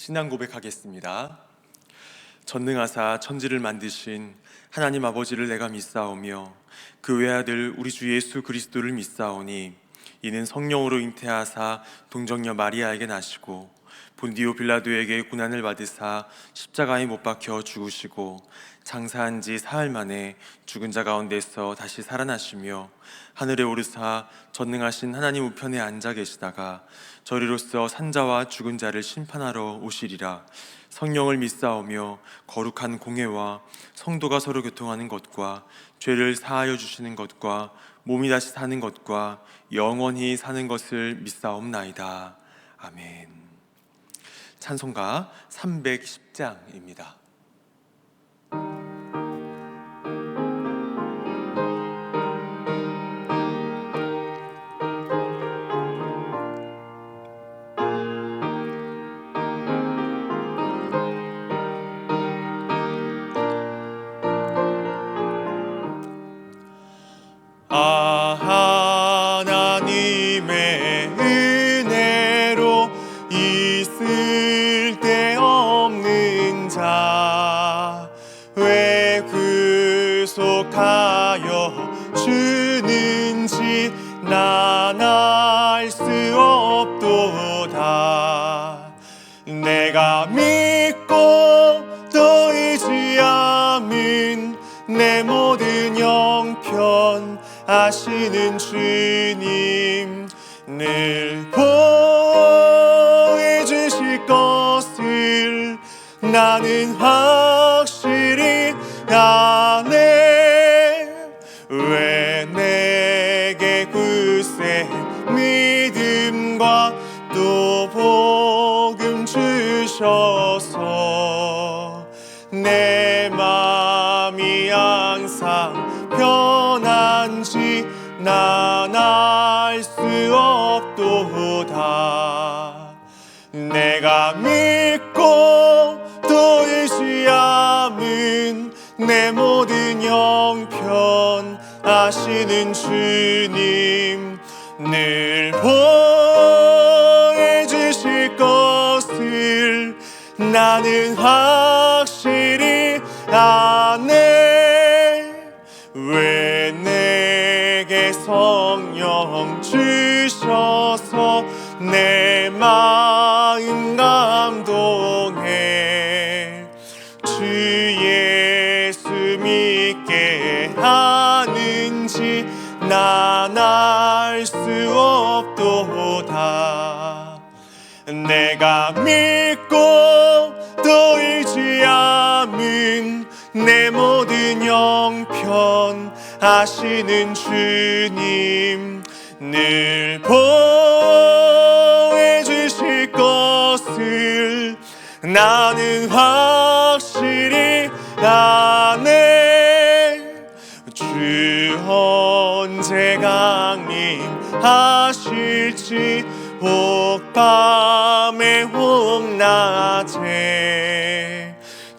신앙 고백하겠습니다. 전능하사 천지를 만드신 하나님 아버지를 내가 믿사오며 그 외아들 우리 주 예수 그리스도를 믿사오니 이는 성령으로 잉태하사 동정녀 마리아에게 나시고 본디오 빌라도에게 고난을 받으사 십자가에 못 박혀 죽으시고 장사한 지 사흘 만에 죽은 자 가운데서 다시 살아나시며 하늘에 오르사 전능하신 하나님 우편에 앉아 계시다가 저리로서 산자와 죽은 자를 심판하러 오시리라. 성령을 믿사오며 거룩한 공회와 성도가 서로 교통하는 것과 죄를 사하여 주시는 것과 몸이 다시 사는 것과 영원히 사는 것을 믿사옵나이다. 아멘. 찬송가 310장입니다. 하나님의 은혜로 있을 데 없는 자 왜 구속하여 주는지 난 알 수 없도다. 내가 믿고 또 의지함은 내 모든 형편 아시는 주님 늘 보여주실 것을 나는 확실히 아네. 왜 내게 굳센 믿음과 또 복음 주셔서 내 맘이 항상 편한지 난 알 수 없도다. 내가 믿고 또 의지함은 내 모든 형편 아시는 주님 늘 보여주실 것을 나는 확실히 아네. 왜 내게 성령 주셔서 내 마음 감동해 주 예수 믿게 하는지 난 알 수 없도다. 내가 믿고 또 의지함은 내 모든 형편 아시는 주님 늘 보여주실 것을 나는 확실히 아네. 주 언제 강림하실지 혹 밤에 혹 낮에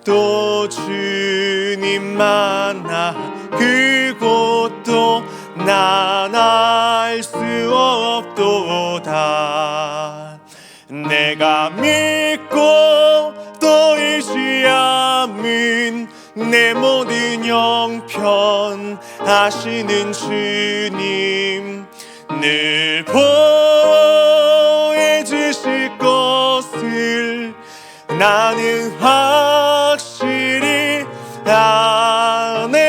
또 주님 만나 그곳도 난 알 수 없도다. 내가 믿고 또 의지함은 내 모든 형편 아시는 주님 늘 보여주실 것을 나는 확실히 아네.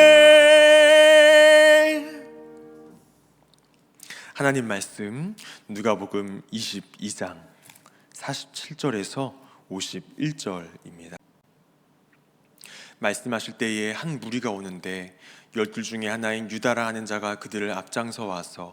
하나님 말씀 누가복음 22장 47절에서 51절입니다. 말씀하실 때에 한 무리가 오는데 12 중에 하나인 유다라 하는 자가 그들을 앞장서 와서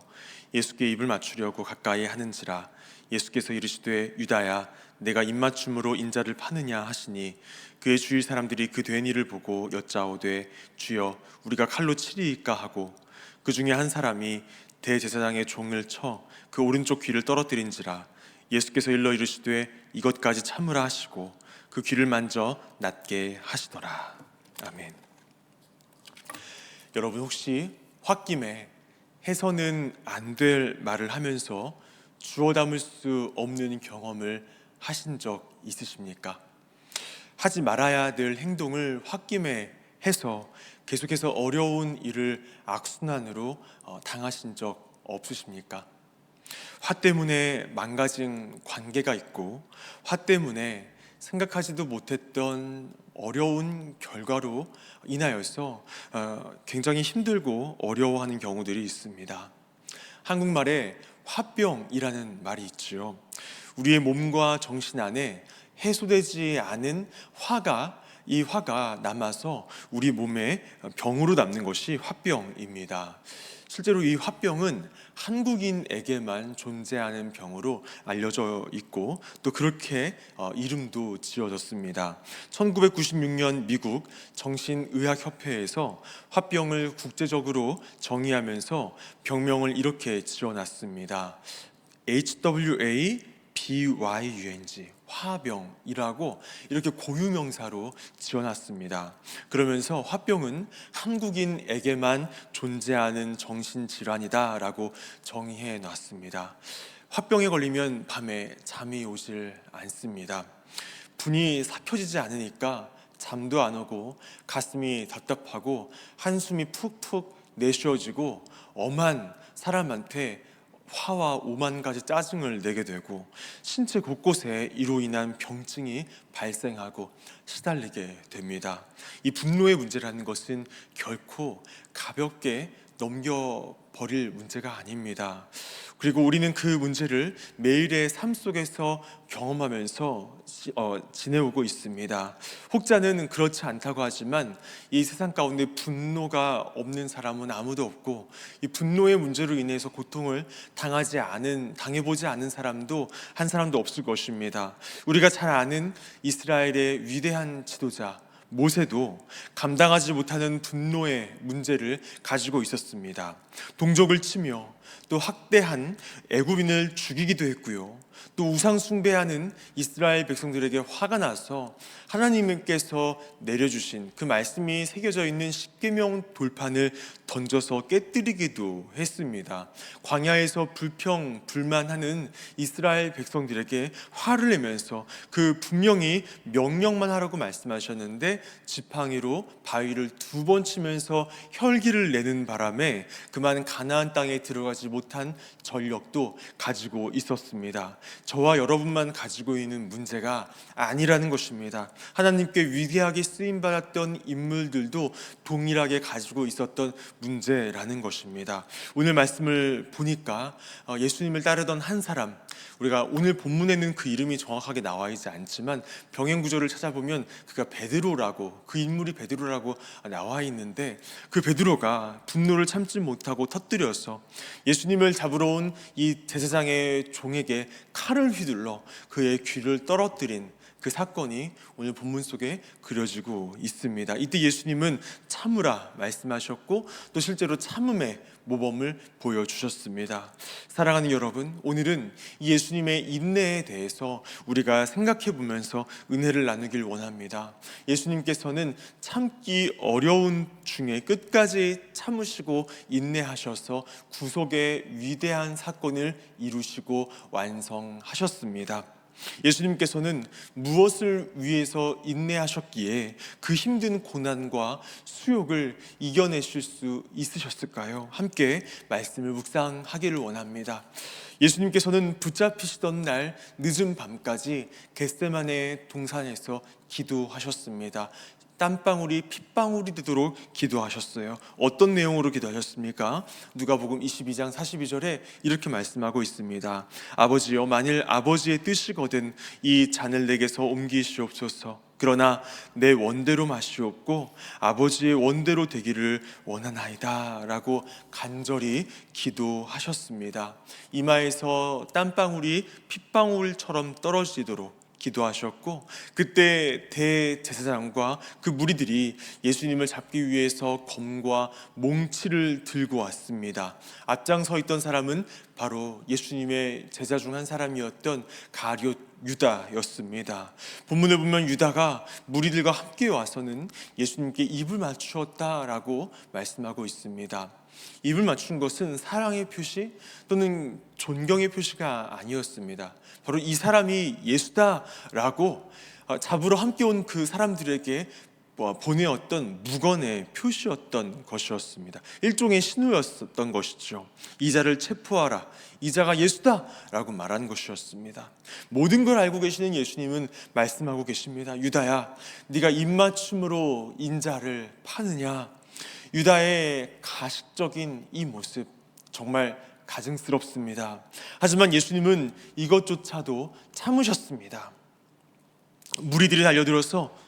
예수께 입을 맞추려고 가까이 하는지라 예수께서 이르시되 유다야 내가 입맞춤으로 인자를 파느냐 하시니 그의 주위 사람들이 그 된 일을 보고 여짜오되 주여 우리가 칼로 치리이까 하고 그 중에 한 사람이 대제사장의 종을 쳐 그 오른쪽 귀를 떨어뜨린지라 예수께서 일러 이르시되 이것까지 참으라 하시고 그 귀를 만져 낫게 하시더라. 아멘. 여러분 혹시 홧김에 해서는 안 될 말을 하면서 주워 담을 수 없는 경험을 하신 적 있으십니까? 하지 말아야 될 행동을 홧김에 해서 계속해서 어려운 일을 악순환으로 당하신 적 없으십니까? 화 때문에 망가진 관계가 있고, 화 때문에 생각하지도 못했던 어려운 결과로 인하여서 굉장히 힘들고 어려워하는 경우들이 있습니다. 한국말에 화병이라는 말이 있죠. 우리의 몸과 정신 안에 해소되지 않은 이 화가 남아서 우리 몸에 병으로 남는 것이 화병입니다. 실제로 이 화병은 한국인에게만 존재하는 병으로 알려져 있고, 또 그렇게 이름도 지어졌습니다. 1996년 미국 정신의학협회에서 화병을 국제적으로 정의하면서 병명을 이렇게 지어놨습니다. HWABYUNG, 화병이라고 이렇게 고유명사로 지어놨습니다. 그러면서 화병은 한국인에게만 존재하는 정신질환이다라고 정의해 놨습니다. 화병에 걸리면 밤에 잠이 오질 않습니다. 분이 삭혀지지 않으니까 잠도 안 오고, 가슴이 답답하고, 한숨이 푹푹 내쉬어지고, 엄한 사람한테 화와 오만 가지 짜증을 내게 되고, 신체 곳곳에 이로 인한 병증이 발생하고 시달리게 됩니다. 이 분노의 문제라는 것은 결코 가볍게 넘겨버릴 문제가 아닙니다. 그리고 우리는 그 문제를 매일의 삶 속에서 경험하면서 지내오고 있습니다. 혹자는 그렇지 않다고 하지만 이 세상 가운데 분노가 없는 사람은 아무도 없고, 이 분노의 문제로 인해서 고통을 당해보지 않은 사람도 한 사람도 없을 것입니다. 우리가 잘 아는 이스라엘의 위대한 지도자 모세도 감당하지 못하는 분노의 문제를 가지고 있었습니다. 동족을 치며 또 학대한 애굽인을 죽이기도 했고요. 또 우상 숭배하는 이스라엘 백성들에게 화가 나서 하나님께서 내려주신 그 말씀이 새겨져 있는 십계명 돌판을 던져서 깨뜨리기도 했습니다. 광야에서 불평불만하는 이스라엘 백성들에게 화를 내면서 그 분명히 명령만 하라고 말씀하셨는데 지팡이로 바위를 2번 치면서 혈기를 내는 바람에 그만 가나안 땅에 들어가지 못한 전력도 가지고 있었습니다. 저와 여러분만 가지고 있는 문제가 아니라는 것입니다. 하나님께 위대하게 쓰임받았던 인물들도 동일하게 가지고 있었던 문제라는 것입니다. 오늘 말씀을 보니까 예수님을 따르던 한 사람, 우리가 오늘 본문에는 그 이름이 정확하게 나와 있지 않지만 병행 구절을 찾아보면 그 인물이 베드로라고 나와 있는데, 그 베드로가 분노를 참지 못하고 터뜨려서 예수님을 잡으러 온 이 제사장의 종에게 칼을 휘둘러 그의 귀를 떨어뜨린 그 사건이 오늘 본문 속에 그려지고 있습니다. 이때 예수님은 참으라 말씀하셨고, 또 실제로 참음의 모범을 보여주셨습니다. 사랑하는 여러분, 오늘은 예수님의 인내에 대해서 우리가 생각해 보면서 은혜를 나누길 원합니다. 예수님께서는 참기 어려운 중에 끝까지 참으시고 인내하셔서 구속의 위대한 사건을 이루시고 완성하셨습니다. 예수님께서는 무엇을 위해서 인내하셨기에 그 힘든 고난과 수욕을 이겨내실 수 있으셨을까요? 함께 말씀을 묵상하기를 원합니다. 예수님께서는 붙잡히시던 날 늦은 밤까지 겟세마네 동산에서 기도하셨습니다. 땀방울이 핏방울이 되도록 기도하셨어요. 어떤 내용으로 기도하셨습니까? 누가복음 22장 42절에 이렇게 말씀하고 있습니다. 아버지여, 만일 아버지의 뜻이거든 이 잔을 내게서 옮기시옵소서. 그러나 내 원대로 마시옵고 아버지의 원대로 되기를 원하나이다 라고 간절히 기도하셨습니다. 이마에서 땀방울이 핏방울처럼 떨어지도록 기도하셨고, 그때 대제사장과 그 무리들이 예수님을 잡기 위해서 검과 몽치를 들고 왔습니다. 앞장서 있던 사람은 바로 예수님의 제자 중 한 사람이었던 가룟 유다였습니다. 본문을 보면 유다가 무리들과 함께 와서는 예수님께 입을 맞추었다라고 말씀하고 있습니다. 입을 맞춘 것은 사랑의 표시 또는 존경의 표시가 아니었습니다. 바로 이 사람이 예수다라고 잡으러 함께 온 그 사람들에게 보내었던 묵언의 표시였던 것이었습니다. 일종의 신호였던 것이죠. 이 자를 체포하라, 이 자가 예수다라고 말한 것이었습니다. 모든 걸 알고 계시는 예수님은 말씀하고 계십니다. 유다야, 네가 입맞춤으로 인자를 파느냐? 유다의 가식적인 이 모습 정말 가증스럽습니다. 하지만 예수님은 이것조차도 참으셨습니다. 무리들이 달려들어서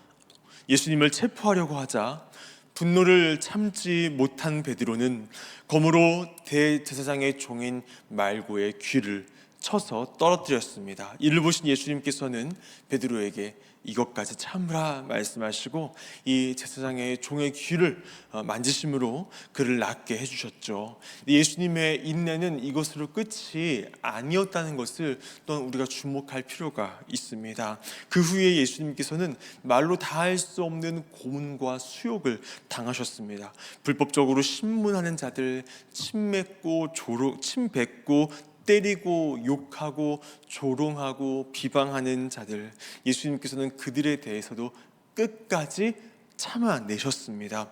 예수님을 체포하려고 하자 분노를 참지 못한 베드로는 검으로 대제사장의 종인 말고의 귀를 쳐서 떨어뜨렸습니다. 이를 보신 예수님께서는 베드로에게 이것까지 참으라 말씀하시고 이 제사장의 종의 귀를 만지심으로 그를 낫게 해주셨죠. 예수님의 인내는 이것으로 끝이 아니었다는 것을 또한 우리가 주목할 필요가 있습니다. 그 후에 예수님께서는 말로 다 할 수 없는 고문과 수욕을 당하셨습니다. 불법적으로 신문하는 자들, 침 뱉고 때리고 욕하고 조롱하고 비방하는 자들, 예수님께서는 그들에 대해서도 끝까지 참아내셨습니다.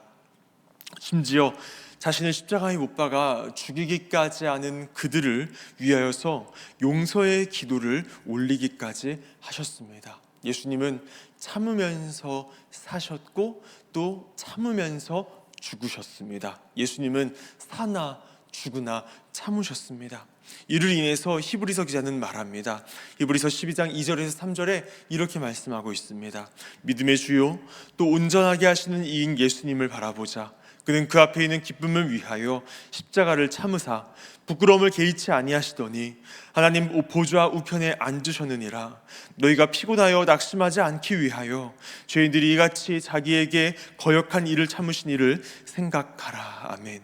심지어 자신을 십자가에 못 박아 죽이기까지 하는 그들을 위하여서 용서의 기도를 올리기까지 하셨습니다. 예수님은 참으면서 사셨고 또 참으면서 죽으셨습니다. 예수님은 사나 죽으나 참으셨습니다. 이를 인해서 히브리서 기자는 말합니다. 히브리서 12장 2절에서 3절에 이렇게 말씀하고 있습니다. 믿음의 주요 또 온전하게 하시는 이인 예수님을 바라보자. 그는 그 앞에 있는 기쁨을 위하여 십자가를 참으사 부끄러움을 개의치 아니하시더니 하나님 보좌 우편에 앉으셨느니라. 너희가 피곤하여 낙심하지 않기 위하여 죄인들이 이같이 자기에게 거역한 일을 참으신 이를 생각하라. 아멘.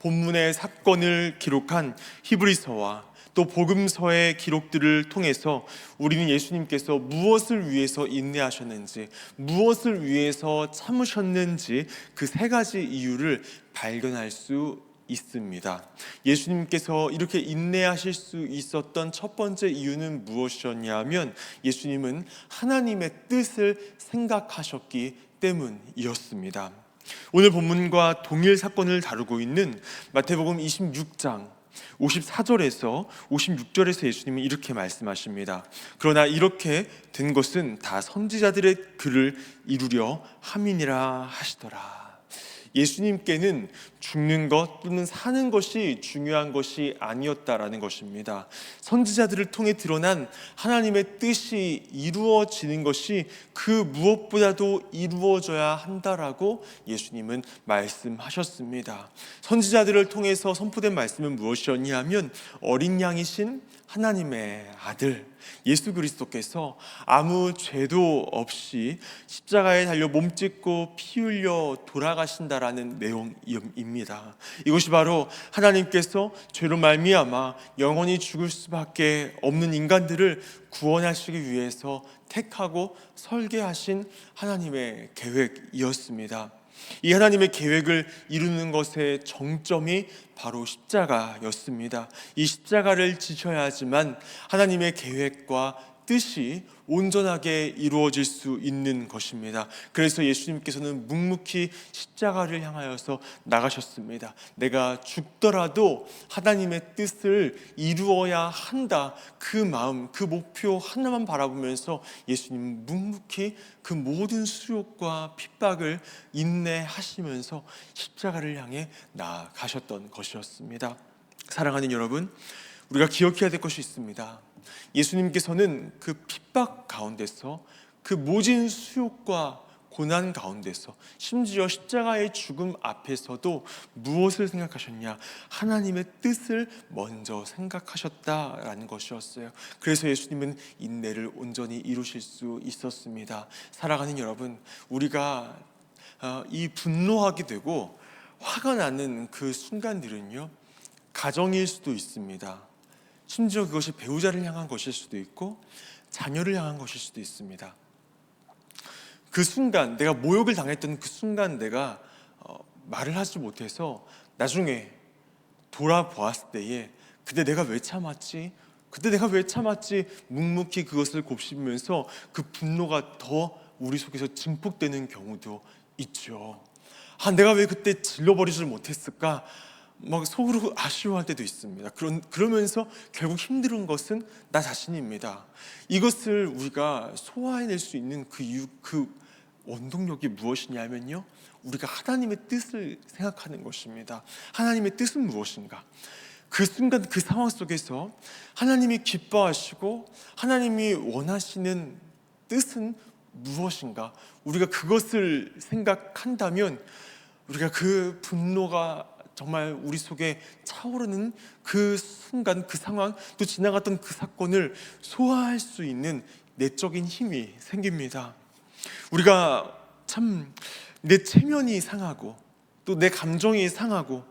본문의 사건을 기록한 히브리서와 또 복음서의 기록들을 통해서 우리는 예수님께서 무엇을 위해서 인내하셨는지, 무엇을 위해서 참으셨는지 그 세 가지 이유를 발견할 수 있습니다. 예수님께서 이렇게 인내하실 수 있었던 첫 번째 이유는 무엇이었냐면 예수님은 하나님의 뜻을 생각하셨기 때문이었습니다. 오늘 본문과 동일 사건을 다루고 있는 마태복음 26장 54절에서 56절에서 예수님은 이렇게 말씀하십니다. 그러나 이렇게 된 것은 다 선지자들의 글을 이루려 함이니라 하시더라. 예수님께는 죽는 것 또는 사는 것이 중요한 것이 아니었다라는 것입니다. 선지자들을 통해 드러난 하나님의 뜻이 이루어지는 것이 그 무엇보다도 이루어져야 한다라고 예수님은 말씀하셨습니다. 선지자들을 통해서 선포된 말씀은 무엇이었냐면 어린 양이신 하나님의 아들 예수 그리스도께서 아무 죄도 없이 십자가에 달려 몸짓고 피 흘려 돌아가신다라는 내용입니다. 이것이 바로 하나님께서 죄로 말미암아 영원히 죽을 수밖에 없는 인간들을 구원하시기 위해서 택하고 설계하신 하나님의 계획이었습니다. 이 하나님의 계획을 이루는 것의 정점이 바로 십자가였습니다. 이 십자가를 지셔야지만 하나님의 계획과 뜻이 온전하게 이루어질 수 있는 것입니다. 그래서 예수님께서는 묵묵히 십자가를 향하여서 나가셨습니다. 내가 죽더라도 하나님의 뜻을 이루어야 한다. 그 마음, 그 목표 하나만 바라보면서 예수님은 묵묵히 그 모든 수욕과 핍박을 인내하시면서 십자가를 향해 나아가셨던 것이었습니다. 사랑하는 여러분, 우리가 기억해야 될 것이 있습니다. 예수님께서는 그 핍박 가운데서 그 모진 수욕과 고난 가운데서 심지어 십자가의 죽음 앞에서도 무엇을 생각하셨냐? 하나님의 뜻을 먼저 생각하셨다라는 것이었어요. 그래서 예수님은 인내를 온전히 이루실 수 있었습니다. 사랑하는 여러분, 우리가 이 분노하게 되고 화가 나는 그 순간들은요, 가정일 수도 있습니다. 심지어 그것이 배우자를 향한 것일 수도 있고 자녀를 향한 것일 수도 있습니다. 그 순간 내가 모욕을 당했던 그 순간 내가 말을 하지 못해서 나중에 돌아보았을 때에 그때 내가 왜 참았지? 그때 내가 왜 참았지? 묵묵히 그것을 곱씹으면서 그 분노가 더 우리 속에서 증폭되는 경우도 있죠. 내가 왜 그때 질러버리지를 못했을까? 막 속으로 아쉬워할 때도 있습니다. 그러면서 결국 힘든 것은 나 자신입니다. 이것을 우리가 소화해낼 수 있는 그 이유, 그 원동력이 무엇이냐면요, 우리가 하나님의 뜻을 생각하는 것입니다. 하나님의 뜻은 무엇인가? 그 순간 그 상황 속에서 하나님이 기뻐하시고 하나님이 원하시는 뜻은 무엇인가? 우리가 그것을 생각한다면 우리가 그 분노가 정말 우리 속에 차오르는 그 순간, 그 상황, 또 지나갔던 그 사건을 소화할 수 있는 내적인 힘이 생깁니다. 우리가 참 내 체면이 상하고 또 내 감정이 상하고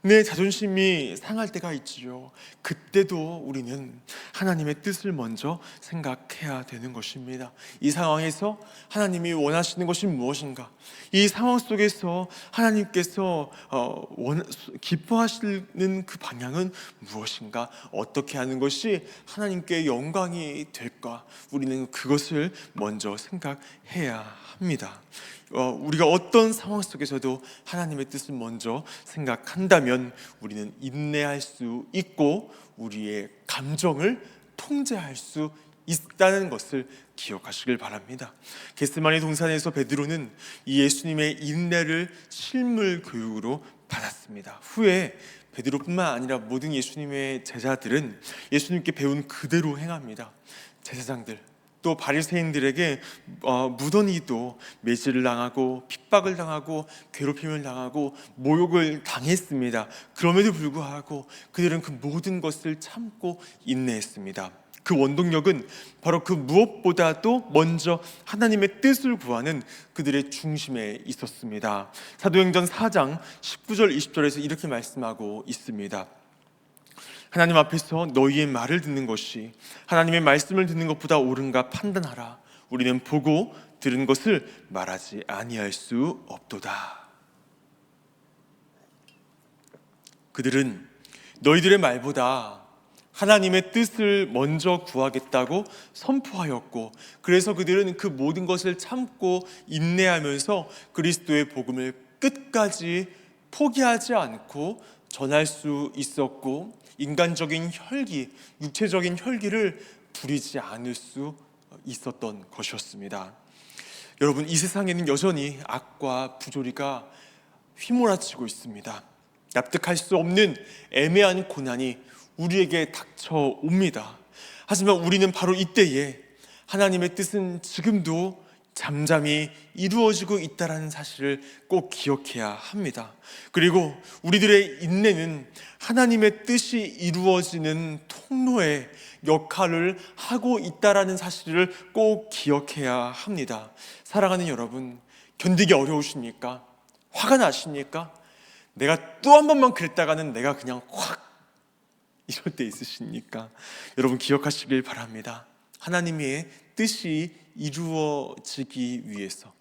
내 자존심이 상할 때가 있지요. 그때도 우리는 하나님의 뜻을 먼저 생각해야 되는 것입니다. 이 상황에서 하나님이 원하시는 것이 무엇인가? 이 상황 속에서 하나님께서 기뻐하시는 그 방향은 무엇인가? 어떻게 하는 것이 하나님께 영광이 될까? 우리는 그것을 먼저 생각해야 합니다. 우리가 어떤 상황 속에서도 하나님의 뜻을 먼저 생각한다면 우리는 인내할 수 있고 우리의 감정을 통제할 수 있다는 것을 기억하시길 바랍니다. 겟세마네 동산에서 베드로는 이 예수님의 인내를 실물 교육으로 받았습니다. 후에 베드로뿐만 아니라 모든 예수님의 제자들은 예수님께 배운 그대로 행합니다. 제사장들 또 바리새인들에게 무던히도 매질을 당하고 핍박을 당하고 괴롭힘을 당하고 모욕을 당했습니다. 그럼에도 불구하고 그들은 그 모든 것을 참고 인내했습니다. 그 원동력은 바로 그 무엇보다도 먼저 하나님의 뜻을 구하는 그들의 중심에 있었습니다. 사도행전 4장 19절 20절에서 이렇게 말씀하고 있습니다. 하나님 앞에서 너희의 말을 듣는 것이 하나님의 말씀을 듣는 것보다 옳은가 판단하라. 우리는 보고 들은 것을 말하지 아니할 수 없도다. 그들은 너희들의 말보다 하나님의 뜻을 먼저 구하겠다고 선포하였고, 그래서 그들은 그 모든 것을 참고 인내하면서 그리스도의 복음을 끝까지 포기하지 않고 전할 수 있었고, 인간적인 혈기, 육체적인 혈기를 부리지 않을 수 있었던 것이었습니다. 여러분, 이 세상에는 여전히 악과 부조리가 휘몰아치고 있습니다. 납득할 수 없는 애매한 고난이 우리에게 닥쳐옵니다. 하지만 우리는 바로 이때에 하나님의 뜻은 지금도 잠잠히 이루어지고 있다는 사실을 꼭 기억해야 합니다. 그리고 우리들의 인내는 하나님의 뜻이 이루어지는 통로의 역할을 하고 있다는 사실을 꼭 기억해야 합니다. 사랑하는 여러분, 견디기 어려우십니까? 화가 나십니까? 내가 또 한 번만 그랬다가는 내가 그냥 확 이럴 때 있으십니까? 여러분 기억하시길 바랍니다. 하나님의 뜻이 이루어지기 위해서,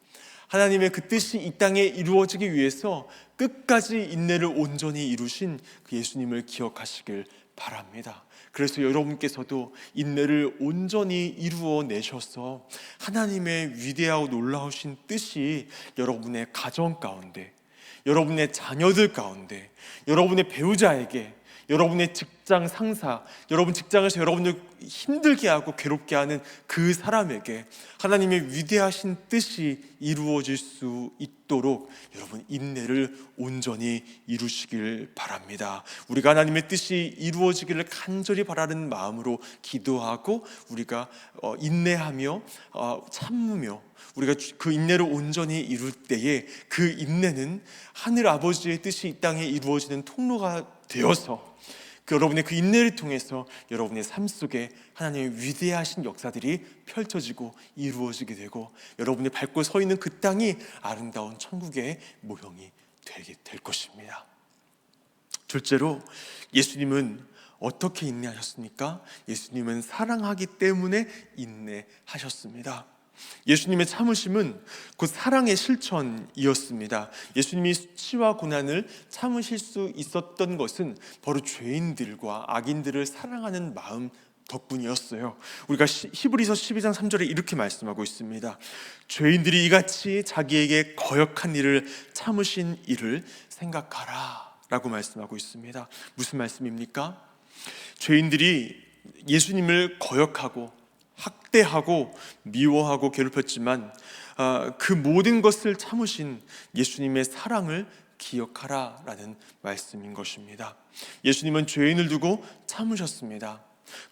하나님의 그 뜻이 이 땅에 이루어지기 위해서 끝까지 인내를 온전히 이루신 그 예수님을 기억하시길 바랍니다. 그래서 여러분께서도 인내를 온전히 이루어내셔서 하나님의 위대하고 놀라우신 뜻이 여러분의 가정 가운데, 여러분의 자녀들 가운데, 여러분의 배우자에게, 여러분의 직장 상사, 여러분 직장에서 여러분을 힘들게 하고 괴롭게 하는 그 사람에게 하나님의 위대하신 뜻이 이루어질 수 있도록 여러분 인내를 온전히 이루시길 바랍니다. 우리가 하나님의 뜻이 이루어지기를 간절히 바라는 마음으로 기도하고 우리가 인내하며 참으며 우리가 그 인내를 온전히 이룰 때에 그 인내는 하늘 아버지의 뜻이 이 땅에 이루어지는 통로가 되어서 여러분의 그 인내를 통해서 여러분의 삶 속에 하나님의 위대하신 역사들이 펼쳐지고 이루어지게 되고 여러분이 밟고 서 있는 그 땅이 아름다운 천국의 모형이 되게 될 것입니다. 둘째로, 예수님은 어떻게 인내하셨습니까? 예수님은 사랑하기 때문에 인내하셨습니다. 예수님의 참으심은 곧 사랑의 실천이었습니다. 예수님이 수치와 고난을 참으실 수 있었던 것은 바로 죄인들과 악인들을 사랑하는 마음 덕분이었어요. 우리가 히브리서 12장 3절에 이렇게 말씀하고 있습니다. 죄인들이 이같이 자기에게 거역한 일을 참으신 일을 생각하라 라고 말씀하고 있습니다. 무슨 말씀입니까? 죄인들이 예수님을 거역하고 학대하고 미워하고 괴롭혔지만 그 모든 것을 참으신 예수님의 사랑을 기억하라라는 말씀인 것입니다. 예수님은 죄인을 두고 참으셨습니다.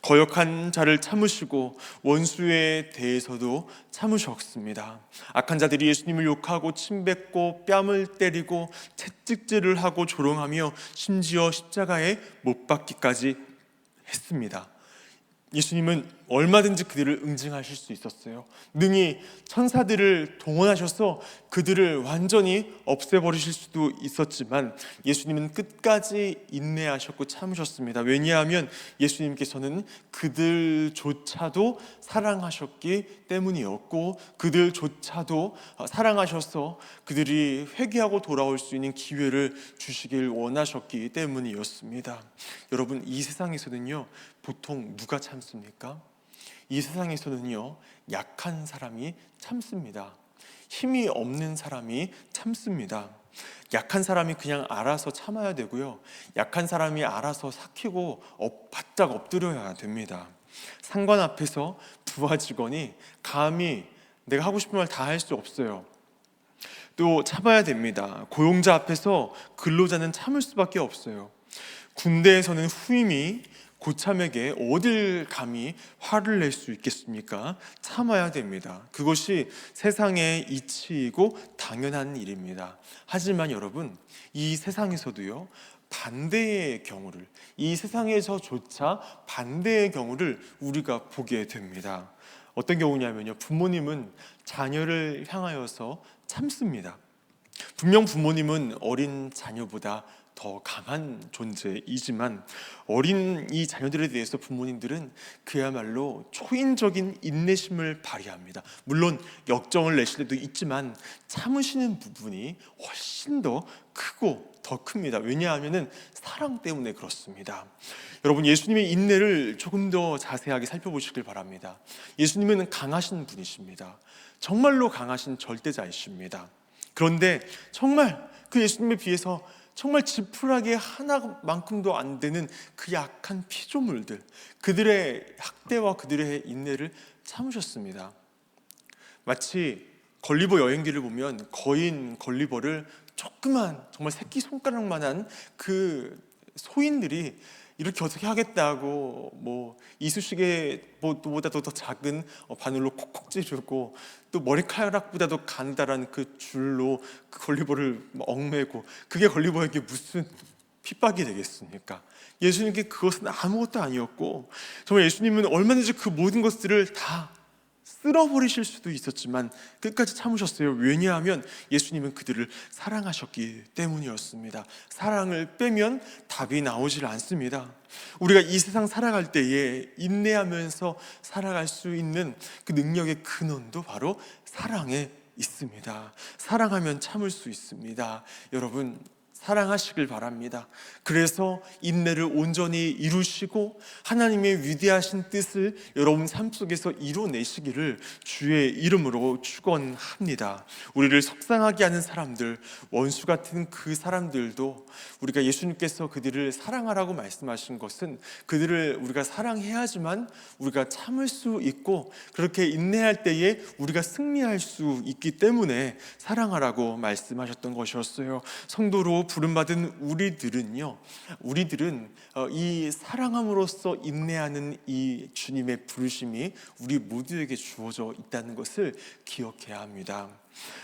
거역한 자를 참으시고 원수에 대해서도 참으셨습니다. 악한 자들이 예수님을 욕하고 침뱉고 뺨을 때리고 채찍질을 하고 조롱하며 심지어 십자가에 못 박기까지 했습니다. 예수님은 얼마든지 그들을 응징하실 수 있었어요. 능히 천사들을 동원하셔서 그들을 완전히 없애버리실 수도 있었지만 예수님은 끝까지 인내하셨고 참으셨습니다. 왜냐하면 예수님께서는 그들조차도 사랑하셨기 때문이었고, 그들조차도 사랑하셔서 그들이 회개하고 돌아올 수 있는 기회를 주시길 원하셨기 때문이었습니다. 여러분, 이 세상에서는요, 보통 누가 참습니까? 이 세상에서는요, 약한 사람이 참습니다. 힘이 없는 사람이 참습니다. 약한 사람이 그냥 알아서 참아야 되고요, 약한 사람이 알아서 삭히고 바짝 엎드려야 됩니다. 상관 앞에서 부하 직원이 감히 내가 하고 싶은 말 다 할 수 없어요. 또 참아야 됩니다. 고용자 앞에서 근로자는 참을 수밖에 없어요. 군대에서는 후임이 고참에게 어딜 감히 화를 낼 수 있겠습니까? 참아야 됩니다. 그것이 세상의 이치이고 당연한 일입니다. 하지만 여러분, 이 세상에서도요, 반대의 경우를, 이 세상에서조차 반대의 경우를 우리가 보게 됩니다. 어떤 경우냐면요, 부모님은 자녀를 향하여서 참습니다. 분명 부모님은 어린 자녀보다 더 강한 존재이지만 어린 이 자녀들에 대해서 부모님들은 그야말로 초인적인 인내심을 발휘합니다. 물론 역정을 내실 때도 있지만 참으시는 부분이 훨씬 더 크고 더 큽니다. 왜냐하면 사랑 때문에 그렇습니다. 여러분, 예수님의 인내를 조금 더 자세하게 살펴보시길 바랍니다. 예수님은 강하신 분이십니다. 정말로 강하신 절대자이십니다. 그런데 정말 그 예수님에 비해서 정말 지푸라기 하나만큼도 안 되는 그 약한 피조물들, 그들의 학대와 그들의 인내를 참으셨습니다. 마치 걸리버 여행기를 보면 거인 걸리버를 조그만, 정말 새끼손가락만한 그 소인들이 이렇게 어떻게 하겠다고 뭐 이쑤시개보다도 더 작은 바늘로 콕콕 찌르고, 또 머리카락보다도 가느다란 그 줄로 그 걸리버를 얽매고, 그게 걸리버에게 무슨 핍박이 되겠습니까? 예수님께 그것은 아무것도 아니었고, 정말 예수님은 얼마든지 그 모든 것들을 다 쓸어버리실 수도 있었지만 끝까지 참으셨어요. 왜냐하면 예수님은 그들을 사랑하셨기 때문이었습니다. 사랑을 빼면 답이 나오질 않습니다. 우리가 이 세상 살아갈 때에 인내하면서 살아갈 수 있는 그 능력의 근원도 바로 사랑에 있습니다. 사랑하면 참을 수 있습니다. 여러분, 사랑하시길 바랍니다. 그래서 인내를 온전히 이루시고 하나님의 위대하신 뜻을 여러분 삶 속에서 이뤄내시기를 주의 이름으로 축원합니다. 우리를 속상하게 하는 사람들, 원수 같은 그 사람들도 우리가 예수님께서 그들을 사랑하라고 말씀하신 것은 그들을 우리가 사랑해야지만 우리가 참을 수 있고, 그렇게 인내할 때에 우리가 승리할 수 있기 때문에 사랑하라고 말씀하셨던 것이었어요. 성도로 부름받은 우리들은 이 사랑함으로써 인내하는 이 주님의 부르심이 우리 모두에게 주어져 있다는 것을 기억해야 합니다.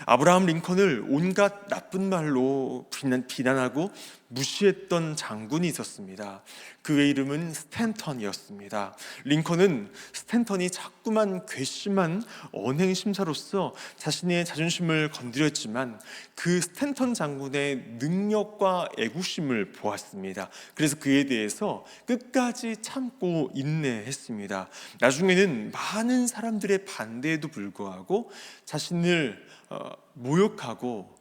아브라함 링컨을 온갖 나쁜 말로 비난하고 무시했던 장군이 있었습니다. 그의 이름은 스탠턴이었습니다. 링컨은 스탠턴이 자꾸만 괘씸한 언행 심사로서 자신의 자존심을 건드렸지만 그 스탠턴 장군의 능력과 애국심을 보았습니다. 그래서 그에 대해서 끝까지 참고 인내했습니다. 나중에는 많은 사람들의 반대에도 불구하고 자신을 모욕하고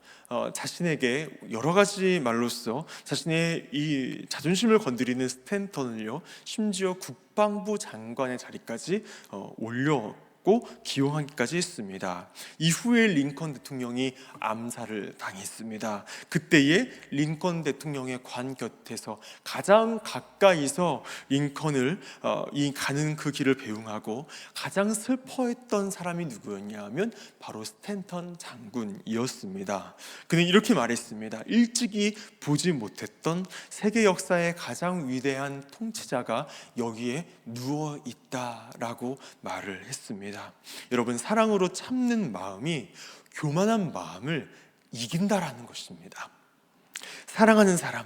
자신에게 여러 가지 말로써 자신의 이 자존심을 건드리는 스탠턴을요, 심지어 국방부 장관의 자리까지 올렸고 기용하기까지 했습니다. 이후에 링컨 대통령이 암살을 당했습니다. 그때에 링컨 대통령의 관 곁에서 가장 가까이서 링컨을 가는 그 길을 배웅하고 가장 슬퍼했던 사람이 누구였냐 하면 바로 스탠턴 장군이었습니다. 그는 이렇게 말했습니다. 일찍이 보지 못했던 세계 역사의 가장 위대한 통치자가 여기에 누워 있다라고 말을 했습니다. 여러분, 사랑으로 참는 마음이 교만한 마음을 이긴다라는 것입니다. 사랑하는 사람,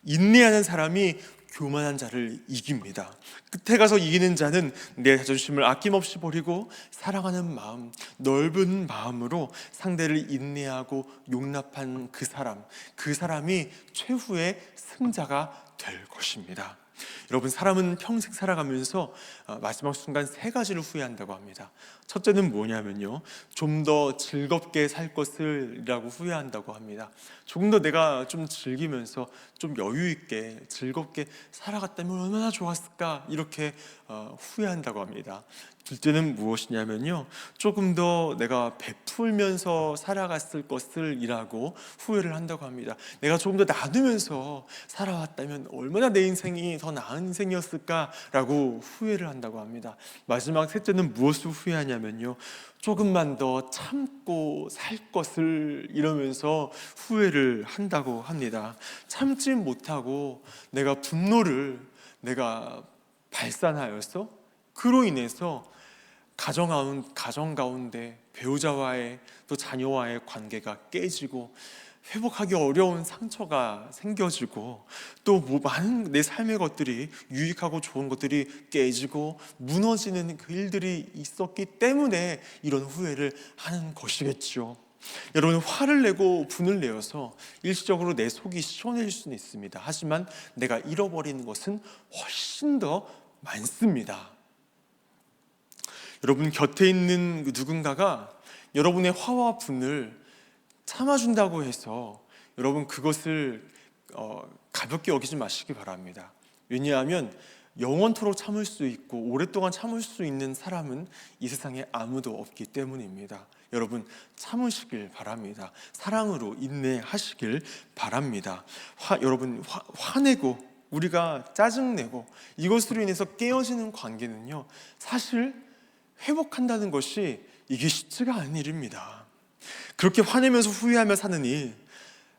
인내하는 사람이 교만한 자를 이깁니다. 끝에 가서 이기는 자는 내 자존심을 아낌없이 버리고 사랑하는 마음, 넓은 마음으로 상대를 인내하고 용납한 그 사람이 최후의 승자가 될 것입니다. 여러분, 사람은 평생 살아가면서 마지막 순간 세 가지를 후회한다고 합니다. 첫째는 뭐냐면요, 좀 더 즐겁게 살 것을이라고 후회한다고 합니다. 조금 더 내가 좀 즐기면서 좀 여유 있게 즐겁게 살아갔다면 얼마나 좋았을까, 이렇게 후회한다고 합니다. 둘째는 무엇이냐면요, 조금 더 내가 베풀면서 살아갔을 것을이라고 후회를 한다고 합니다. 내가 조금 더 나누면서 살아왔다면 얼마나 내 인생이 더 나은 인생이었을까라고 후회를 한다고 합니다. 마지막 셋째는 무엇을 후회하냐면요, 조금만 더 참고 살 것을 이러면서 후회를 한다고 합니다. 참지 못하고 내가 분노를 발산하여서 그로 인해서 가정 가운데 배우자와의 또 자녀와의 관계가 깨지고 회복하기 어려운 상처가 생겨지고 또 많은 내 삶의 것들이, 유익하고 좋은 것들이 깨지고 무너지는 그 일들이 있었기 때문에 이런 후회를 하는 것이겠죠. 여러분, 화를 내고 분을 내어서 일시적으로 내 속이 시원해질 수는 있습니다. 하지만 내가 잃어버리는 것은 훨씬 더 많습니다. 여러분 곁에 있는 누군가가 여러분의 화와 분을 참아준다고 해서 여러분 그것을 가볍게 여기지 마시기 바랍니다. 왜냐하면 영원토록 참을 수 있고 오랫동안 참을 수 있는 사람은 이 세상에 아무도 없기 때문입니다. 여러분 참으시길 바랍니다. 사랑으로 인내하시길 바랍니다. 여러분 화내고 우리가 짜증내고 이것으로 인해서 깨어지는 관계는요, 사실 회복한다는 것이 이게 쉽지가 않은 일입니다. 그렇게 화내면서 후회하며 사는 일,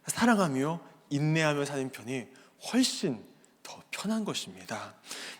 사랑하며 인내하며 사는 편이 훨씬 더 편한 것입니다.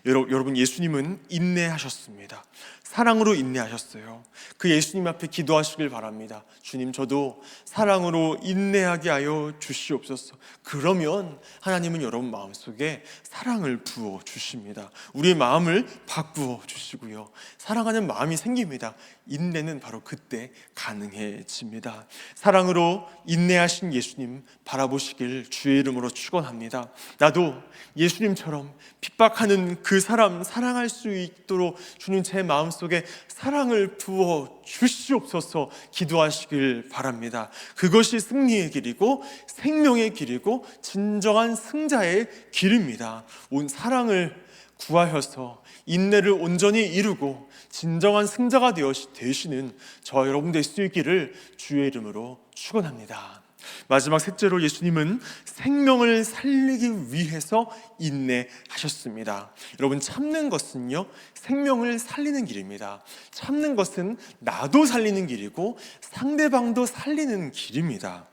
여러분, 예수님은 인내하셨습니다. 사랑으로 인내하셨어요. 그 예수님 앞에 기도하시길 바랍니다. 주님, 저도 사랑으로 인내하게 하여 주시옵소서. 그러면 하나님은 여러분 마음속에 사랑을 부어 주십니다. 우리의 마음을 바꾸어 주시고요, 사랑하는 마음이 생깁니다. 인내는 바로 그때 가능해집니다. 사랑으로 인내하신 예수님 바라보시길 주의 이름으로 축원합니다. 나도 예수님처럼 핍박하는 그 사람 사랑할 수 있도록 주님 제 마음속에 사랑을 부어 주시옵소서 기도하시길 바랍니다. 그것이 승리의 길이고 생명의 길이고 진정한 승자의 길입니다. 온 사랑을 구하여서 인내를 온전히 이루고 진정한 승자가 되시는 저와 여러분 될 수 있기를 주의 이름으로 축원합니다. 마지막 셋째로 예수님은 생명을 살리기 위해서 인내하셨습니다. 여러분, 참는 것은요, 생명을 살리는 길입니다. 참는 것은 나도 살리는 길이고 상대방도 살리는 길입니다.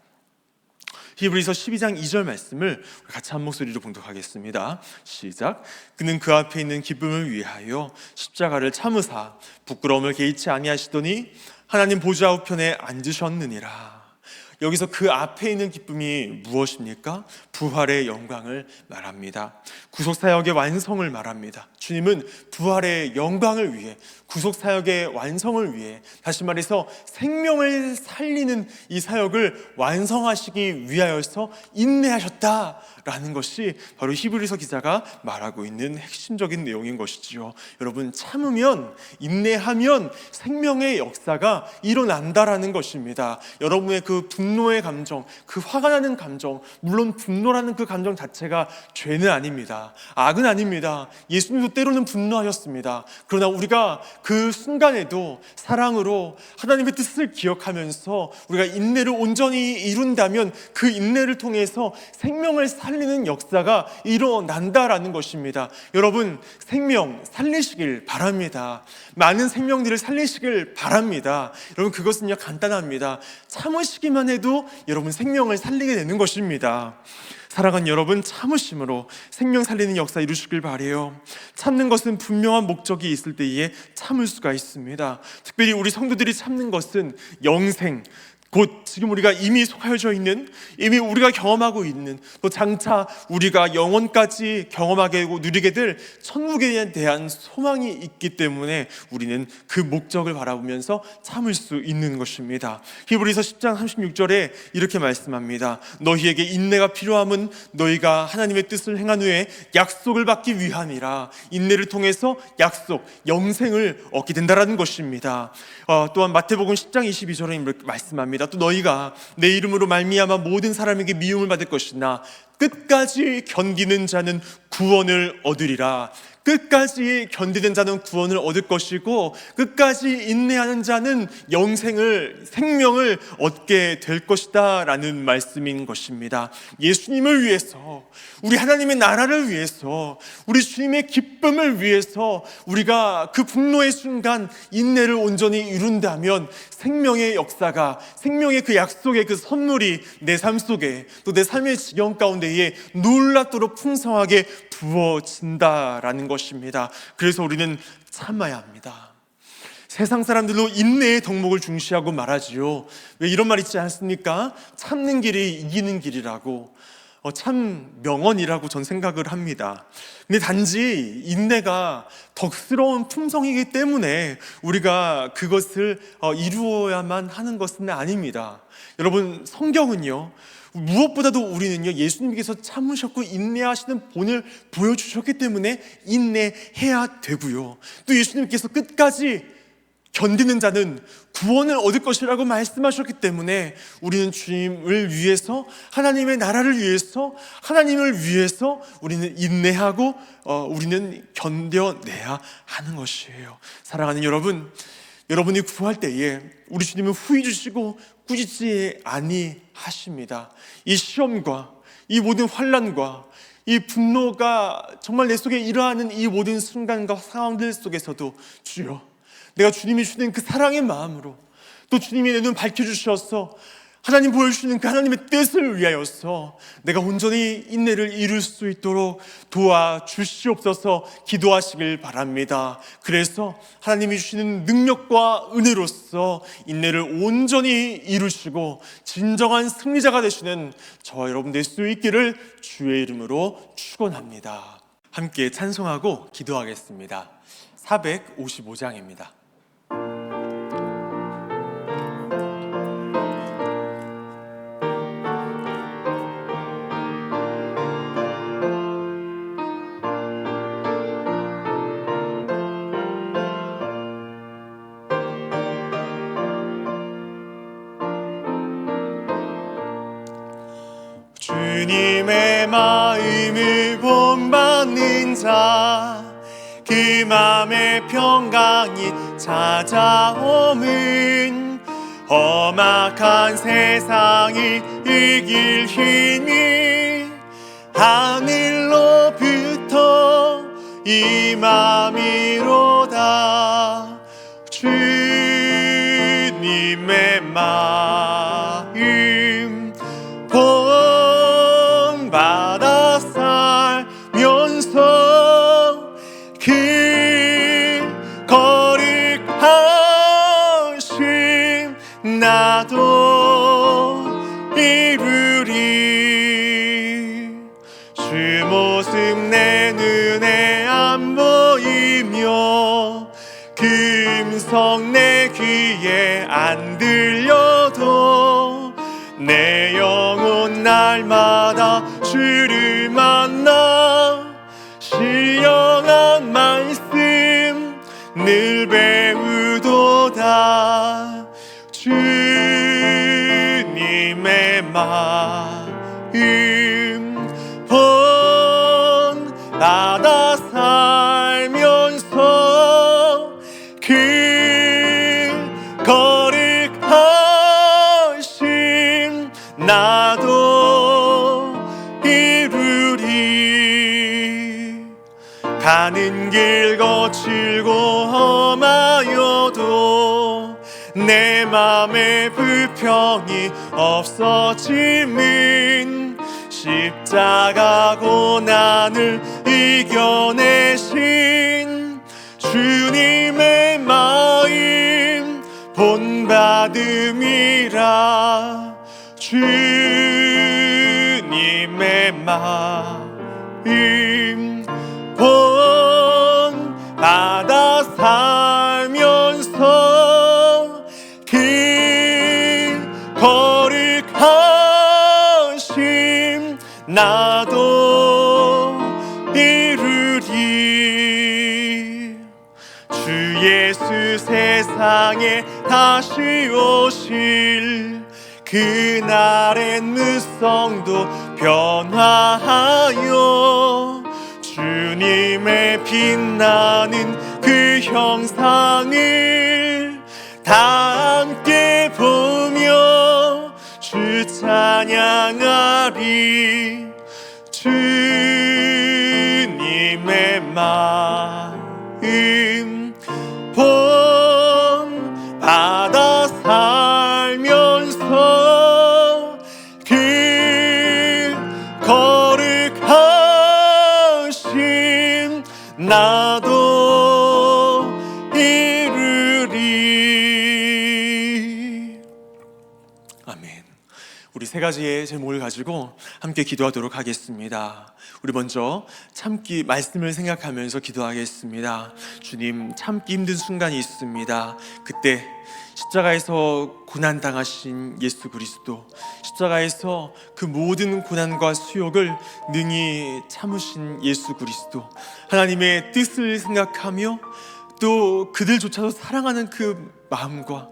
히브리서 12장 2절 말씀을 같이 한 목소리로 봉독하겠습니다. 시작. 그는 그 앞에 있는 기쁨을 위하여 십자가를 참으사 부끄러움을 개의치 아니하시더니 하나님 보좌 우편에 앉으셨느니라. 여기서 그 앞에 있는 기쁨이 무엇입니까? 부활의 영광을 말합니다. 구속사역의 완성을 말합니다. 주님은 부활의 영광을 위해, 구속사역의 완성을 위해, 다시 말해서 생명을 살리는 이 사역을 완성하시기 위하여서 인내하셨다라는 것이 바로 히브리서 기자가 말하고 있는 핵심적인 내용인 것이지요. 여러분, 참으면, 인내하면 생명의 역사가 일어난다라는 것입니다. 여러분의 그 분노의 감정, 그 화가 나는 감정, 물론 분노라는 그 감정 자체가 죄는 아닙니다. 악은 아닙니다. 예수님도 때로는 분노하셨습니다. 그러나 우리가 그 순간에도 사랑으로 하나님의 뜻을 기억하면서 우리가 인내를 온전히 이룬다면 그 인내를 통해서 생명을 살리는 역사가 일어난다라는 것입니다. 여러분, 생명 살리시길 바랍니다. 많은 생명들을 살리시길 바랍니다. 여러분, 그것은요 간단합니다. 참으시기만 해도 여러분 생명을 살리게 되는 것입니다. 사랑하는 여러분, 참으심으로 생명 살리는 역사 이루시길 바라요. 참는 것은 분명한 목적이 있을 때에 참을 수가 있습니다. 특별히 우리 성도들이 참는 것은 영생, 곧 지금 우리가 이미 속하여져 있는, 이미 우리가 경험하고 있는, 또 장차 우리가 영원까지 경험하게 되고 누리게 될 천국에 대한 소망이 있기 때문에 우리는 그 목적을 바라보면서 참을 수 있는 것입니다. 히브리서 10장 36절에 이렇게 말씀합니다. 너희에게 인내가 필요함은 너희가 하나님의 뜻을 행한 후에 약속을 받기 위함이라. 인내를 통해서 약속, 영생을 얻게 된다라는 것입니다. 또한 마태복음 10장 22절에 이렇게 말씀합니다. 또 너희가 내 이름으로 말미암아 모든 사람에게 미움을 받을 것이나 끝까지 견디는 자는 구원을 얻으리라. 끝까지 견디는 자는 구원을 얻을 것이고 끝까지 인내하는 자는 생명을 얻게 될 것이다 라는 말씀인 것입니다. 예수님을 위해서, 우리 하나님의 나라를 위해서, 우리 주님의 기쁨을 위해서 우리가 그 분노의 순간 인내를 온전히 이룬다면 생명의 역사가, 생명의 그 약속의 그 선물이 내 삶 속에, 또 내 삶의 지경 가운데에 놀랍도록 풍성하게 부어진다라는 것입니다. 그래서 우리는 참아야 합니다. 세상 사람들도 인내의 덕목을 중시하고 말하지요. 왜 이런 말 있지 않습니까? 참는 길이 이기는 길이라고. 참 명언이라고 전 생각을 합니다. 근데 단지 인내가 덕스러운 품성이기 때문에 우리가 그것을 이루어야만 하는 것은 아닙니다. 여러분, 성경은요, 무엇보다도 우리는요, 예수님께서 참으셨고 인내하시는 본을 보여주셨기 때문에 인내해야 되고요, 또 예수님께서 끝까지 견디는 자는 구원을 얻을 것이라고 말씀하셨기 때문에 우리는 주님을 위해서, 하나님의 나라를 위해서, 하나님을 위해서 우리는 인내하고 우리는 견뎌내야 하는 것이에요. 사랑하는 여러분, 여러분이 구할 때에 우리 주님은 후히 주시고 꾸짖지 아니하십니다. 이 시험과 이 모든 환난과 이 분노가 정말 내 속에 일어나는 이 모든 순간과 상황들 속에서도 주여, 내가 주님이 주는 그 사랑의 마음으로, 또 주님이 내 눈 밝혀주셔서 하나님 보여주시는 그 하나님의 뜻을 위하여서 내가 온전히 인내를 이룰 수 있도록 도와주시옵소서 기도하시길 바랍니다. 그래서 하나님이 주시는 능력과 은혜로서 인내를 온전히 이루시고 진정한 승리자가 되시는 저와 여러분 될 수 있기를 주의 이름으로 축원합니다. 함께 찬송하고 기도하겠습니다. 455장입니다. 주님의 마음을 본받는 자, 그 맘의 평강이 찾아오면 험악한 세상을 이길 힘이 하늘로부터 임함이로다. 주님의 마음 내 영혼 날마다 주를 만나 신령한 말씀 늘 배우도다. 주님의 마음 본받아 살면서 그 거룩하신 나도 이루리. 가는 길 거칠고 험하여도 내 맘에 불평이 없어짐은 십자가 고난을 이겨내신 주님의 마음 본받음이라. 주님의 마음 본받아 살면서 그 거룩하심 나도 이루리. 주 예수 세상에 다시 오실 그날엔 무성도 변화하여 주님의 빛나는 그 형상을 다 함께 보며 주 찬양하리. 주님의 마음 본받아 살면서 그 거룩하신 나도 이루리. 아멘. 우리 세 가지의 제목을 가지고 함께 기도하도록 하겠습니다. 우리 먼저 참기 말씀을 생각하면서 기도하겠습니다. 주님, 참기 힘든 순간이 있습니다. 그때 십자가에서 고난당하신 예수 그리스도, 십자가에서 그 모든 고난과 수욕을 능히 참으신 예수 그리스도, 하나님의 뜻을 생각하며 또 그들조차도 사랑하는 그 마음과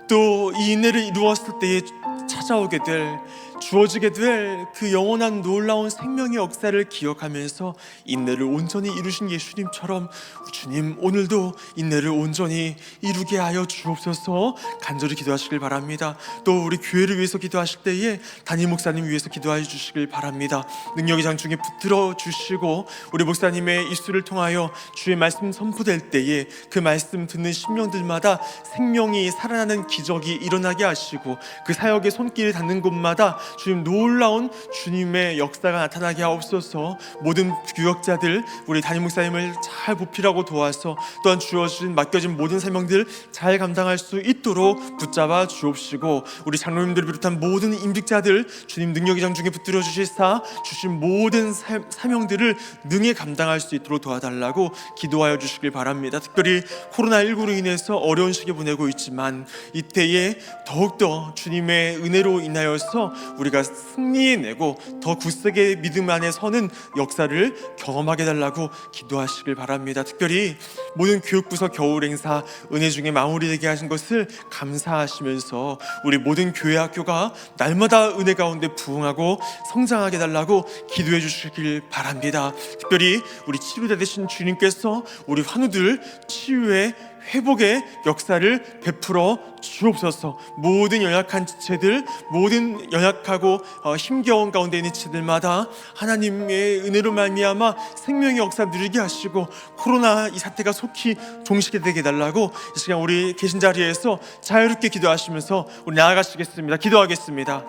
또 이 인내를 이루었을 때에 찾아오게 될, 주어지게 될 그 영원한 놀라운 생명의 역사를 기억하면서 인내를 온전히 이루신 예수님처럼 주님, 오늘도 인내를 온전히 이루게 하여 주옵소서. 간절히 기도하시길 바랍니다. 또 우리 교회를 위해서 기도하실 때에 담임 목사님 위해서 기도해 주시길 바랍니다. 능력의 장중에 붙들어 주시고 우리 목사님의 입술을 통하여 주의 말씀 선포될 때에 그 말씀 듣는 심령들마다 생명이 살아나는 기적이 일어나게 하시고 그 사역의 손길을 닿는 곳마다 주님 놀라운 주님의 역사가 나타나게 하옵소서. 모든 교역자들 우리 담임 목사님을 잘 보필하고 도와서 또한 주어진 맡겨진 모든 사명들 잘 감당할 수 있도록 붙잡아 주옵시고 우리 장로님들을 비롯한 모든 임직자들 주님 능력의 장중에 붙들어 주시사 주신 모든 사명들을 능히 감당할 수 있도록 도와달라고 기도하여 주시길 바랍니다. 특별히 코로나19로 인해서 어려운 시기 보내고 있지만 이때에 더욱더 주님의 은혜로 인하여서 우리가 승리해내고 더 굳세게 믿음 안에 서는 역사를 경험하게 달라고 기도하시길 바랍니다. 특별히 모든 교육부서 겨울 행사 은혜 중에 마무리되게 하신 것을 감사하시면서 우리 모든 교회 학교가 날마다 은혜 가운데 부흥하고 성장하게 달라고 기도해 주시길 바랍니다. 특별히 우리 치료대 되신 주님께서 우리 환우들 치유의 회복의 역사를 베풀어 주옵소서. 모든 연약한 지체들, 모든 연약하고 힘겨운 가운데 있는 지체들마다 하나님의 은혜로 말미암아 생명의 역사 누리게 하시고 코로나 이 사태가 속히 종식이 되게 해달라고 이 시간 우리 계신 자리에서 자유롭게 기도하시면서 우리 나아가시겠습니다. 기도하겠습니다.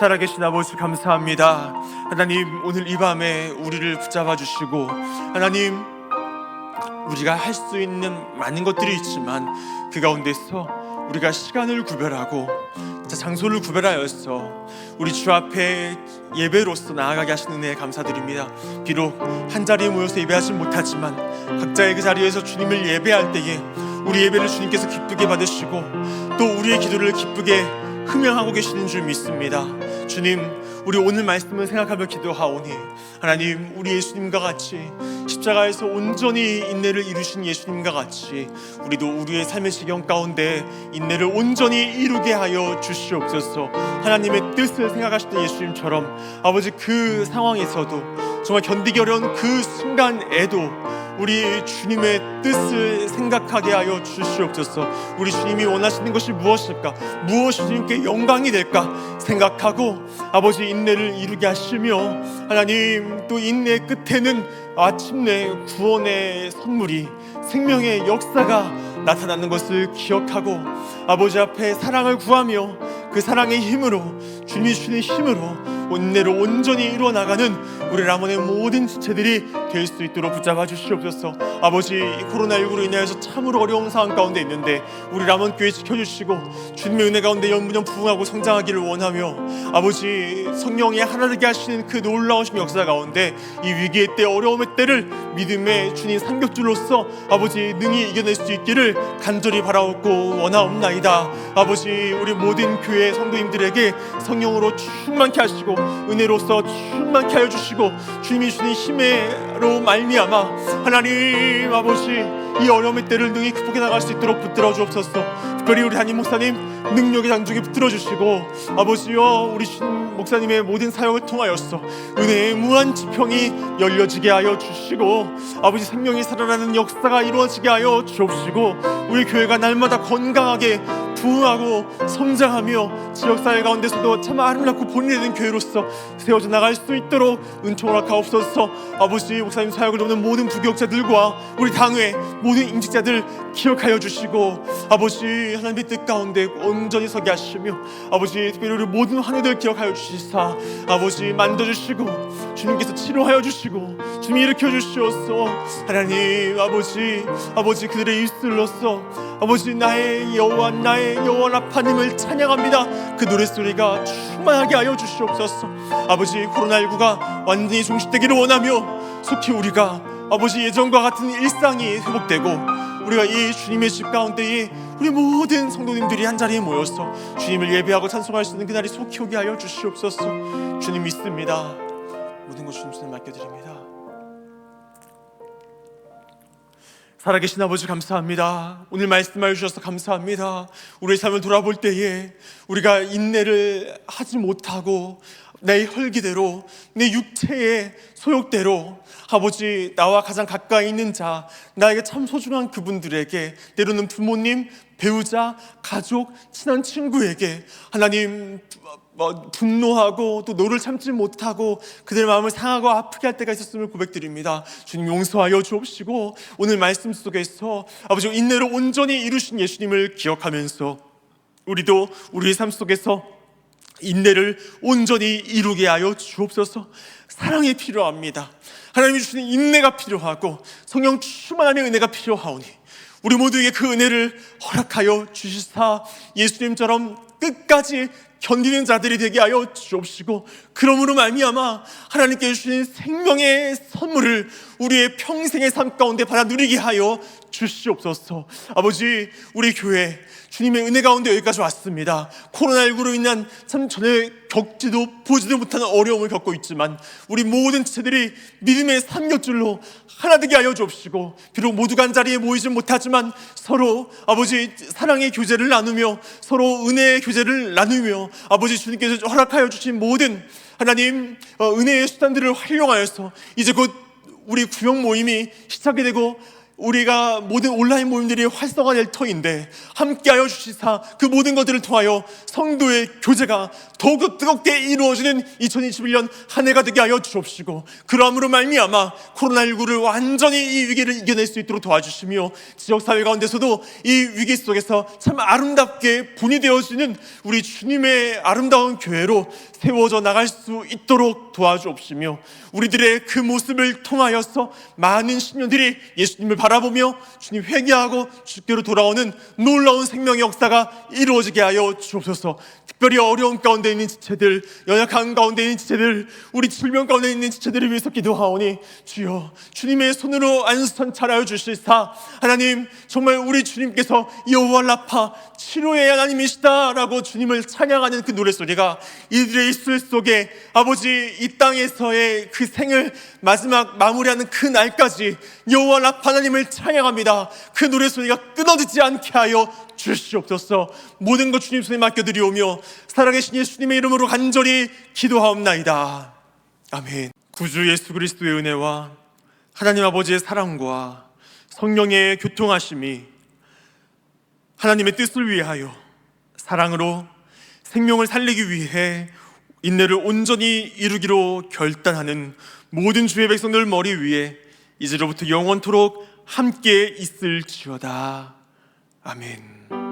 살아계신 아버지 감사합니다. 하나님, 오늘 이 밤에 우리를 붙잡아 주시고 하나님, 우리가 할 수 있는 많은 것들이 있지만 그 가운데서 우리가 시간을 구별하고 장소를 구별하여서 우리 주 앞에 예배로서 나아가게 하시는 은혜에 감사드립니다. 비록 한 자리에 모여서 예배하지 못하지만 각자의 그 자리에서 주님을 예배할 때에 우리 예배를 주님께서 기쁘게 받으시고 또 우리의 기도를 기쁘게 흠양하고 계시는 줄 믿습니다. 주님, 우리 오늘 말씀을 생각하며 기도하오니 하나님, 우리 예수님과 같이 십자가에서 온전히 인내를 이루신 예수님과 같이 우리도 우리의 삶의 지경 가운데 인내를 온전히 이루게 하여 주시옵소서. 하나님의 뜻을 생각하시던 예수님처럼 아버지, 그 상황에서도 정말 견디기 어려운 그 순간에도 우리 주님의 뜻을 생각하게 하여 주시옵소서. 우리 주님이 원하시는 것이 무엇일까? 무엇이 주님께 영광이 될까? 생각하고 아버지, 인내를 이루게 하시며 하나님, 또 인내의 끝에는 마침내 구원의 선물이, 생명의 역사가 나타나는 것을 기억하고 아버지 앞에 사랑을 구하며 그 사랑의 힘으로, 주님이 주시는 힘으로 인내로 온전히 이루어나가는 우리 라몬의 모든 지체들이 될 수 있도록 붙잡아 주시옵소서. 아버지, 코로나19로 인하여서 참으로 어려운 상황 가운데 있는데 우리 라몬 교회 지켜주시고 주님의 은혜 가운데 연분연 부흥하고 성장하기를 원하며 아버지, 성령이 하나 되게 하시는 그 놀라우신 역사 가운데 이 위기의 때, 어려움의 때를 믿음의 주님 삼겹줄로서 아버지 능히 이겨낼 수 있기를 간절히 바라옵고 원하옵나이다. 아버지, 우리 모든 교회 성도님들에게 성령으로 충만케 하시고 은혜로서 충만케 하여 주시고 주님이 주시는 힘으로 말미암아 하나님 아버지, 이 어려움의 때를 능히 극복해 나갈 수 있도록 붙들어 주옵소서. 특별히 우리 담임 목사님 능력의 장중에 붙들어 주시고 아버지여, 우리 신 목사님의 모든 사역을 통하여서 은혜의 무한 지평이 열려지게 하여 주시고 아버지, 생명이 살아나는 역사가 이루어지게 하여 주옵시고 우리 교회가 날마다 건강하게 부흥하고 성장하며 지역사회 가운데서도 참 아름답고 본이 되는 교회로서 세워져 나갈 수 있도록 은총을 허락하옵소서. 아버지, 목사님 사역을 돕는 모든 부교육자들과 우리 당회 모든 임직자들 기억하여 주시고 아버지, 하나님의 뜻 가운데 온전히 서게 하시며 아버지, 특별히 우리 모든 환우들 기억하여 주시사 아버지, 만져주시고 주님께서 치료하여 주시고 주님이 일으켜 주시옵소서. 하나님 아버지, 그들의 입술로서 아버지, 나의 여호와 나의 여호와라파님을 찬양합니다. 그 노랫소리가 충만하게 하여 주시옵소서. 아버지, 코로나19가 완전히 종식되기를 원하며 속히 우리가 아버지 예전과 같은 일상이 회복되고 우리가 이 주님의 집 가운데에 우리 모든 성도님들이 한자리에 모여서 주님을 예배하고 찬송할 수 있는 그날이 속히 오게 하여 주시옵소서. 주님 믿습니다. 모든 것 주님 손에 맡겨드립니다. 살아계신 아버지, 감사합니다. 오늘 말씀하여 주셔서 감사합니다. 우리의 삶을 돌아볼 때에 우리가 인내를 하지 못하고 내 혈기대로, 내 육체의 소욕대로 아버지, 나와 가장 가까이 있는 자, 나에게 참 소중한 그분들에게, 때로는 부모님, 배우자, 가족, 친한 친구에게 하나님 분노하고 또 노를 참지 못하고 그들의 마음을 상하고 아프게 할 때가 있었음을 고백드립니다. 주님, 용서하여 주옵시고 오늘 말씀 속에서 아버지, 인내로 온전히 이루신 예수님을 기억하면서 우리도 우리의 삶 속에서 인내를 온전히 이루게 하여 주옵소서. 사랑이 필요합니다. 하나님이 주시는 인내가 필요하고 성령 충만함의 은혜가 필요하오니 우리 모두에게 그 은혜를 허락하여 주시사 예수님처럼 끝까지 견디는 자들이 되게 하여 주옵시고 그러므로 말미암아 하나님께 주신 생명의 선물을 우리의 평생의 삶 가운데 받아 누리게 하여 주시옵소서. 아버지, 우리 교회 주님의 은혜 가운데 여기까지 왔습니다. 코로나19로 인한 참 전에 겪지도 보지도 못하는 어려움을 겪고 있지만 우리 모든 지체들이 믿음의 삼겹줄로 하나 되게 하여 주옵시고 비록 모두가 한 자리에 모이지 못하지만 서로 아버지 사랑의 교제를 나누며 서로 은혜의 교제를 나누며 아버지 주님께서 허락하여 주신 모든 하나님 은혜의 수단들을 활용하여서 이제 곧 우리 구역 모임이 시작이 되고 우리가 모든 온라인 모임들이 활성화될 터인데 함께하여 주시사 그 모든 것들을 통하여 성도의 교제가 더욱 뜨겁게 이루어지는 2021년 한 해가 되게 하여 주옵시고 그러함으로 말미암아 코로나19를 완전히 이 위기를 이겨낼 수 있도록 도와주시며 지역사회 가운데서도 이 위기 속에서 참 아름답게 본이 되어지는 우리 주님의 아름다운 교회로 세워져 나갈 수 있도록 도와주옵시며 우리들의 그 모습을 통하여서 많은 신년들이 예수님을 바라 바라보며 주님 회개하고 주께로 돌아오는 놀라운 생명의 역사가 이루어지게 하여 주옵소서. 특별히 어려움 가운데 있는 지체들, 연약한 가운데 있는 지체들, 우리 질병 가운데 있는 지체들을 위해서 기도하오니 주여 주님의 손으로 안수선 잘하여 주실사. 하나님, 정말 우리 주님께서 여호와 라파 치료의 하나님이시다라고 주님을 찬양하는 그 노래소리가 이들의 입술 속에 아버지 이 땅에서의 그 생을 마지막 마무리하는 그 날까지 여호와 라파 하나님을 찬양합니다. 그 노래소리가 끊어지지 않게 하여 주시옵소서. 모든 것 주님 손에 맡겨드리오며 살아계신 예수님의 이름으로 간절히 기도하옵나이다. 아멘. 구주 예수 그리스도의 은혜와 하나님 아버지의 사랑과 성령의 교통하심이 하나님의 뜻을 위하여 사랑으로 생명을 살리기 위해 인내를 온전히 이루기로 결단하는 모든 주의 백성들 머리 위에 이제로부터 영원토록 함께 있을지어다. 아멘.